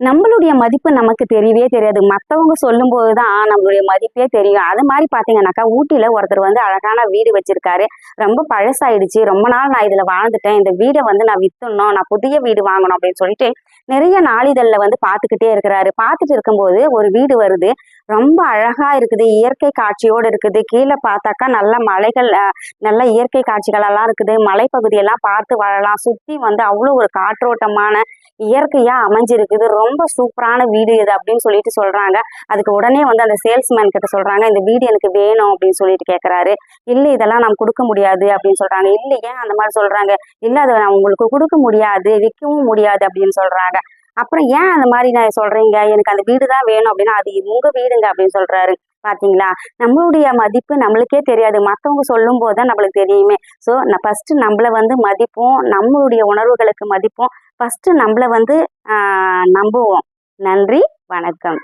நம்மளுடைய மதிப்பு நமக்கு தெரியவே தெரியாது. மத்தவங்க சொல்லும்போது தான் நம்மளுடைய மதிப்பே தெரியும். அது மாரி பார்த்தீங்கன்னாக்கா, ஊட்டியில ஒருத்தர் வந்து அழகான வீடு வச்சிருக்காரு. ரொம்ப பழசாயிடுச்சு. ரொம்ப நாள் நான் இதுல வாழ்ந்துட்டேன். இந்த வீட வந்து நான் வித்துடணும். நான் புதிய வீடு வாங்கணும் அப்படின்னு சொல்லிட்டு, நிறைய நாளிதழ்ல வந்து பார்த்துக்கிட்டே இருக்கிறாரு. பார்த்துட்டு இருக்கும்போது ஒரு வீடு வருது. ரொம்ப அழகா இருக்குது. இயற்கை காட்சியோடு இருக்குது. கீழ பார்த்தாக்கா நல்ல மலைகள் நல்ல இயற்கை காட்சிகள் எல்லாம் இருக்குது. மலைப்பகுதியெல்லாம் பார்த்து வாழலாம். சுத்தி வந்து அவ்வளோ ஒரு காற்றோட்டமான இயற்கையா அமைஞ்சிருக்குது. ரொம்ப சூப்பரான வீடு இது அப்படின்னு சொல்லிட்டு சொல்றாங்க. அதுக்கு உடனே வந்து அந்த சேல்ஸ்மேன் கிட்ட சொல்றாங்க, இந்த வீடு எனக்கு வேணும் அப்படின்னு சொல்லிட்டு கேட்கறாரு. இல்ல இதெல்லாம் நான் கொடுக்க முடியாது அப்படின்னு சொல்றாங்க. இல்ல ஏன் அந்த மாதிரி சொல்றாங்க? இல்ல அதை நான் உங்களுக்கு கொடுக்க முடியாது, விற்கவும் முடியாது அப்படின்னு சொல்றாங்க. அப்புறம் ஏன் அந்த மாதிரி நான் சொல்றீங்க? எனக்கு அந்த வீடு தான் வேணும் அப்படின்னா, அது உங்க வீடுங்க அப்படின்னு சொல்றாரு. பாத்தீங்களா? நம்மளுடைய மதிப்பு நம்மளுக்கே தெரியாது. மத்தவங்க சொல்லும்போது தான் நம்மளுக்கு தெரியுமே. ஸோ ஃபர்ஸ்ட் நம்மள வந்து மதிப்போம். நம்மளுடைய உணர்வுகளுக்கு மதிப்போம். ஃபர்ஸ்ட் நம்மள வந்து நம்புவோம். நன்றி, வணக்கம்.